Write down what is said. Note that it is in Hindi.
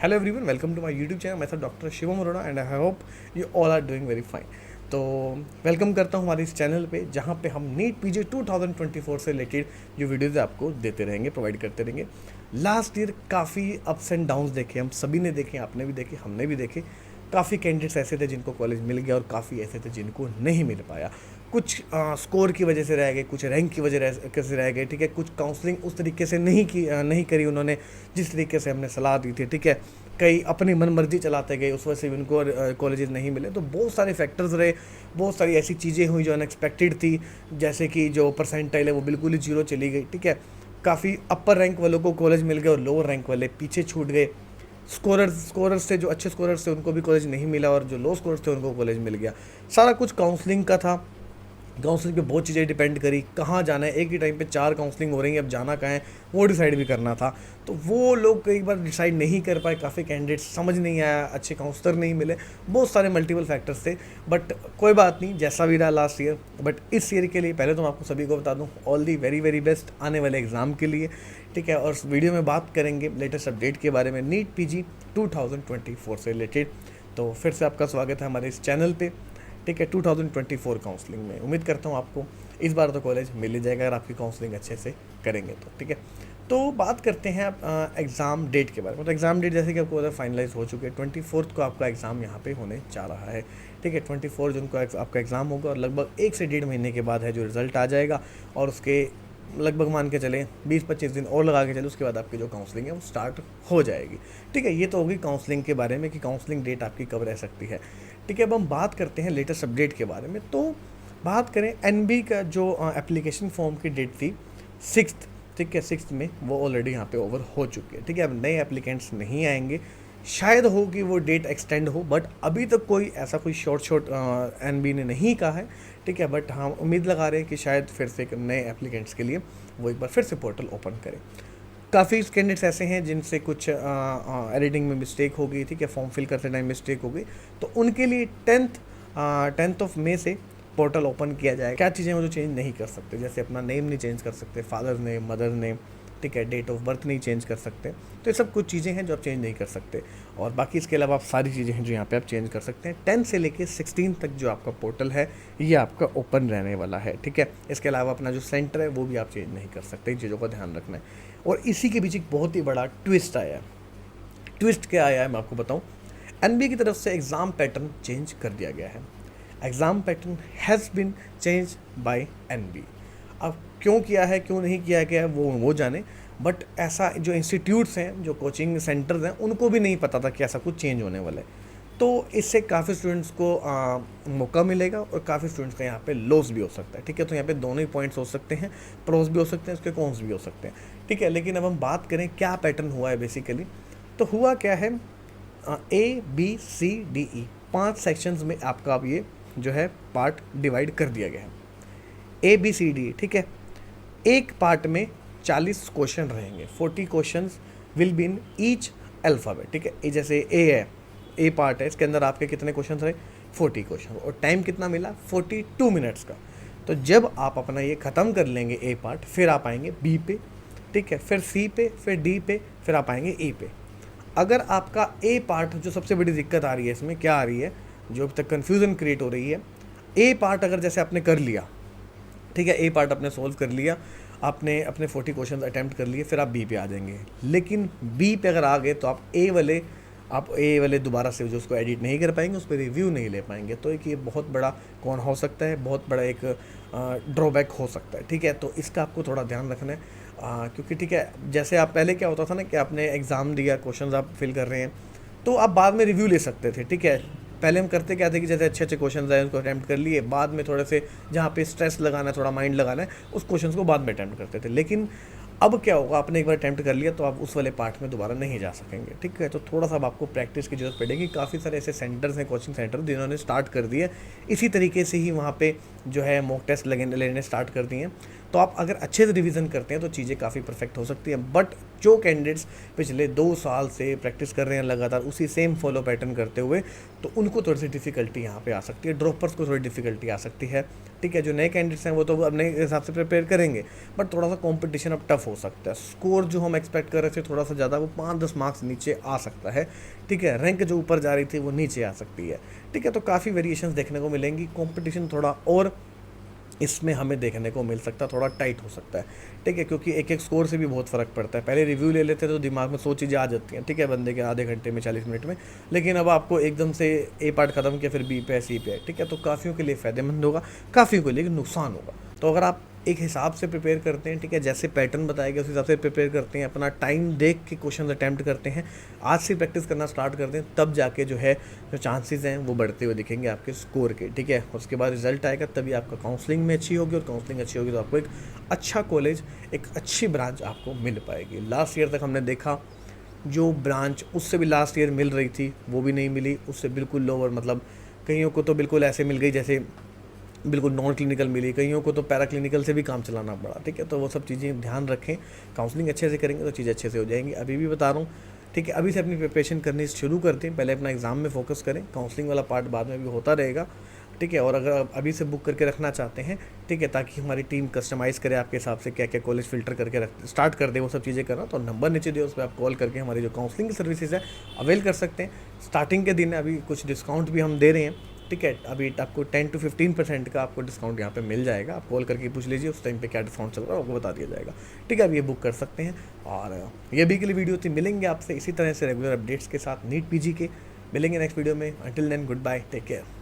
Hello everyone, welcome to my YouTube channel. मैं doctor Shivam Arora and I hope you all are doing very fine. तो वेलकम करता हूँ हमारे इस चैनल पे, जहाँ पे हम नीट पीजी 2024 से रिलेटेड जो वीडियोज़ आपको देते रहेंगे, प्रोवाइड करते रहेंगे। लास्ट ईयर काफ़ी अप्स एंड डाउन्स देखे, हम सभी ने देखे, आपने भी देखे, हमने भी देखे। काफ़ी कैंडिडेट्स ऐसे थे जिनको कॉलेज मिल गया और काफ़ी ऐसे थे जिनको नहीं मिल पाया। कुछ स्कोर की वजह से रह गए, कुछ रैंक की वजह से रह गए, ठीक है। कुछ काउंसलिंग उस तरीके से नहीं करी उन्होंने जिस तरीके से हमने सलाह दी थी, ठीक है। कई अपनी मन मर्जी चलाते गए, उस वजह से भी उनको कॉलेजेस नहीं मिले। तो बहुत सारे फैक्टर्स रहे, बहुत सारी ऐसी चीज़ें हुई जो अनएक्सपेक्टेड थी, जैसे कि जो परसेंटाइल है वो बिल्कुल ही जीरो चली गई, ठीक है। काफ़ी अपर रैंक वालों को कॉलेज मिल गया और लोअर रैंक वाले पीछे छूट गए। स्कोरर्स थे, जो अच्छे स्कोरर्स थे उनको भी कॉलेज नहीं मिला और जो लो स्कोरर्स थे उनको कॉलेज मिल गया। सारा कुछ काउंसलिंग का था। काउंसलिंग पे बहुत चीज़ें डिपेंड करी, कहाँ जाना है। एक ही टाइम पे 4 काउंसलिंग हो रही है, अब जाना कहाँ है वो डिसाइड भी करना था। तो वो लोग कई बार डिसाइड नहीं कर पाए, काफ़ी कैंडिडेट्स समझ नहीं आया, अच्छे काउंसलर नहीं मिले, बहुत सारे मल्टीपल फैक्टर्स थे। बट कोई बात नहीं, जैसा भी रहा लास्ट ईयर। बट इस ईयर के लिए पहले तो मैं आपको सभी को बता दूँ, all the very very best आने वाले एग्ज़ाम के लिए, ठीक है। और इस वीडियो में बात करेंगे लेटेस्ट अपडेट के बारे में, नीट पीजी 2024 से रिलेटेड। तो फिर से आपका स्वागत है हमारे इस चैनल पे, ठीक है। 2024 काउंसलिंग में उम्मीद करता हूँ आपको इस बार तो कॉलेज मिल ही जाएगा अगर आपकी काउंसलिंग अच्छे से करेंगे तो, ठीक है। तो बात करते हैं आप एग्ज़ाम डेट के बारे में। तो एग्ज़ाम डेट जैसे कि आपको पता फाइनलाइज हो चुके हैं, 24 को आपका एग्ज़ाम यहाँ पे होने जा रहा है, ठीक है। 24 जून को आपका एग्ज़ाम होगा और लगभग 1 से 1.5 महीने के बाद है जो रिज़ल्ट आ जाएगा। और उसके लगभग मान के चलें 20-25 दिन और लगा के चले, उसके बाद आपकी जो काउंसलिंग है वो स्टार्ट हो जाएगी, ठीक है। ये तो होगी काउंसलिंग के बारे में कि काउंसलिंग डेट आपकी कब रह सकती है, ठीक है। अब हम बात करते हैं लेटेस्ट अपडेट के बारे में। तो बात करें एनबी का जो एप्लीकेशन फॉर्म की डेट थी 6, ठीक है, 6 में वो ऑलरेडी यहाँ पे ओवर हो चुकी है, ठीक है। अब नए एप्लीकेंट्स नहीं आएंगे, शायद हो कि वो डेट एक्सटेंड हो, बट अभी तक कोई ऐसा कोई शॉर्ट एनबी ने नहीं कहा है, ठीक है। बट हम उम्मीद लगा रहे हैं कि शायद फिर से नए एप्लीकेंट्स के लिए वो एक बार फिर से पोर्टल ओपन करें। काफ़ी कैंडिडेट्स ऐसे हैं जिनसे कुछ एडिटिंग में मिस्टेक हो गई, ठीक है, फॉर्म फिल करते टाइम मिस्टेक हो गई, तो उनके लिए 10th ऑफ मई से पोर्टल ओपन किया जाएगा। क्या चीज़ें वो जो चेंज नहीं कर सकते, जैसे अपना नेम नहीं चेंज कर सकते, फादर नेम, मदर नेम, ठीक है, डेट ऑफ बर्थ नहीं चेंज कर सकते। तो ये सब कुछ चीज़ें हैं जो आप चेंज नहीं कर सकते। और बाकी इसके अलावा आप सारी चीज़ें हैं जो यहाँ पे आप चेंज कर सकते हैं। 10 से लेके 16 तक जो आपका पोर्टल है ये आपका ओपन रहने वाला है, ठीक है। इसके अलावा अपना जो सेंटर है वो भी आप चेंज नहीं कर सकते, इन चीज़ों का ध्यान रखना है। और इसी के बीच एक बहुत ही बड़ा ट्विस्ट आया है। ट्विस्ट क्या आया है मैं आपको बताऊँ। एनबीए की तरफ से एग्ज़ाम पैटर्न चेंज कर दिया गया है। Exam pattern has been changed by NB. अब क्यों किया है, क्यों नहीं किया गया है वो जाने, बट ऐसा जो इंस्टीट्यूट्स हैं, जो कोचिंग सेंटर्स हैं, उनको भी नहीं पता था कि ऐसा कुछ चेंज होने वाला है। तो इससे काफ़ी स्टूडेंट्स को मौका मिलेगा और काफ़ी स्टूडेंट्स का यहाँ पे लॉस भी हो सकता है, ठीक है। तो यहाँ पे दोनों ही पॉइंट्स हो सकते हैं, प्रोस भी हो सकते हैं, उसके कॉन्स भी हो सकते हैं, ठीक है। लेकिन अब हम बात करें क्या पैटर्न हुआ है बेसिकली, तो हुआ क्या है, ABCDE 5 सेक्शंस में आपका अब ये जो है पार्ट डिवाइड कर दिया गया है। ABCD, ठीक है। एक पार्ट में 40 क्वेश्चन रहेंगे, 40 questions will be in each alphabet, ठीक है। ये जैसे ए है, ए पार्ट है, इसके अंदर आपके कितने क्वेश्चन रहे, 40 क्वेश्चन, और टाइम कितना मिला, 42 मिनट्स का। तो जब आप अपना ये ख़त्म कर लेंगे ए पार्ट, फिर आप आएंगे बी पे, ठीक है, फिर सी पे, फिर डी पे, फिर आप आएंगे ए पे। अगर आपका ए पार्ट, जो सबसे बड़ी दिक्कत आ रही है इसमें क्या आ रही है, जो अब तक कन्फ्यूज़न क्रिएट हो रही है, ए पार्ट अगर जैसे आपने कर लिया, ठीक है, ए पार्ट आपने सोल्व कर लिया, आपने अपने 40 क्वेश्चन अटैम्प्ट कर लिए, फिर आप बी पे आ जाएंगे। लेकिन बी पे अगर आ गए तो आप ए वाले दोबारा से जो उसको एडिट नहीं कर पाएंगे, उस पर रिव्यू नहीं ले पाएंगे। तो एक ये बहुत बड़ा कौन हो सकता है, बहुत बड़ा एक ड्रॉबैक हो सकता है, ठीक है। तो इसका आपको थोड़ा ध्यान रखना है, क्योंकि ठीक है, जैसे आप पहले क्या होता था ना कि आपने एग्ज़ाम दिया, क्वेश्चंस आप फिल कर रहे हैं, तो आप बाद में रिव्यू ले सकते थे, ठीक है। पहले हम करते क्या थे कि जैसे अच्छे अच्छे क्वेश्चन आए उनको अटैम्प्ट कर लिए, बाद में थोड़े से जहाँ पे स्ट्रेस लगाना है, थोड़ा माइंड लगाना है, उस क्वेश्चन को बाद में अटैम्प्ट करते थे। लेकिन अब क्या होगा, आपने एक बार अटैम्प्ट कर लिया तो आप उस वाले पार्ट में दोबारा नहीं जा सकेंगे, ठीक है। तो थोड़ा सा अब आपको प्रैक्टिस की जरूरत पड़ेगी। काफ़ी सारे ऐसे सेंटर्स हैं, कोचिंग सेंटर, जिन्होंने स्टार्ट कर दिए इसी तरीके से ही वहाँ पे जो है मॉक टेस्ट लेने स्टार्ट कर दिए हैं। तो आप अगर अच्छे से रिवीजन करते हैं तो चीज़ें काफ़ी परफेक्ट हो सकती हैं। बट जो कैंडिडेट्स पिछले 2 साल से प्रैक्टिस कर रहे हैं लगातार उसी सेम फॉलो पैटर्न करते हुए, तो उनको थोड़ी सी डिफिकल्टी यहाँ पे आ सकती है, ड्रॉपर्स को थोड़ी डिफिकल्टी आ सकती है। ठीक है, जो नए कैंडिडेट्स हैं वो तो अपने हिसाब से प्रिपेयर करेंगे, बट थोड़ा सा कंपटीशन अब टफ हो सकता है। स्कोर जो हम एक्सपेक्ट कर रहे थे थोड़ा सा ज़्यादा, वो 5-10 मार्क्स नीचे आ सकता है। ठीक है, रैंक जो ऊपर जा रही थी वो नीचे आ सकती है। ठीक है, तो काफ़ी वेरिएशंस देखने को मिलेंगी, कंपटीशन थोड़ा और इसमें हमें देखने को मिल सकता है, थोड़ा टाइट हो सकता है। ठीक है, क्योंकि एक एक स्कोर से भी बहुत फ़र्क पड़ता है। पहले रिव्यू ले लेते तो दिमाग में 100 चीज़ें आ जाती हैं, ठीक है, बंदे के आधे घंटे में 40 मिनट में, लेकिन अब आपको एकदम से ए पार्ट ख़त्म किया फिर बी पे सी पे है। ठीक है, तो काफ़ियों के लिए फ़ायदेमंद होगा, काफ़ियों के लिए नुकसान होगा। तो अगर आप एक हिसाब से प्रिपेयर करते हैं, ठीक है, जैसे पैटर्न बताया गया उस हिसाब से प्रिपेयर करते हैं, अपना टाइम देख के क्वेश्चन अटैम्प्ट करते हैं, आज से प्रैक्टिस करना स्टार्ट करते हैं, तब जाके जो है जो चांसेस हैं वो बढ़ते हुए दिखेंगे आपके स्कोर के। ठीक है, उसके बाद रिजल्ट आएगा, तभी आपका काउंसलिंग में अच्छी होगी, और काउंसलिंग अच्छी होगी तो आपको एक अच्छा कॉलेज, एक अच्छी ब्रांच आपको मिल पाएगी। लास्ट ईयर तक हमने देखा जो ब्रांच उससे भी लास्ट ईयर मिल रही थी वो भी नहीं मिली, उससे बिल्कुल लोअर, मतलब कईयों को तो बिल्कुल ऐसे मिल गई जैसे बिल्कुल नॉन क्लिनिकल मिली, कईयों को तो पैरा क्लिनिकल से भी काम चलाना पड़ा। ठीक है, तो वो सब चीज़ें ध्यान रखें, काउंसलिंग अच्छे से करेंगे तो चीज़ें अच्छे से हो जाएंगी। अभी भी बता रहा हूँ, ठीक है, अभी से अपनी प्रिपरेशन करनी शुरू करते हैं, पहले अपना एग्ज़ाम में फोकस करें, काउंसलिंग वाला पार्ट बाद में भी होता रहेगा। ठीक है, और अगर आप अभी से बुक करके रखना चाहते हैं, ठीक है, ताकि हमारी टीम कस्टमाइज़ करे आपके हिसाब से, क्या क्या कॉलेज फ़िल्टर करके स्टार्ट कर दे वो सब चीज़ें करना, तो नंबर नीचे दिए, उस पर आप कॉल करके हमारी जो काउंसलिंग की सर्विसेज है अवेल कर सकते हैं। स्टार्टिंग के दिन अभी कुछ डिस्काउंट भी हम दे रहे हैं। ठीक है, अभी आपको 10 to 15% का आपको डिस्काउंट यहाँ पे मिल जाएगा। आप कॉल करके पूछ लीजिए उस टाइम पे क्या डिस्काउंट चल रहा है, आपको बता दिया जाएगा। ठीक है, आप ये बुक कर सकते हैं। और ये भी के लिए वीडियो थी, मिलेंगे आपसे इसी तरह से रेगुलर अपडेट्स के साथ नीट पीजी के। मिलेंगे नेक्स्ट वीडियो में। Until then, goodbye, take care.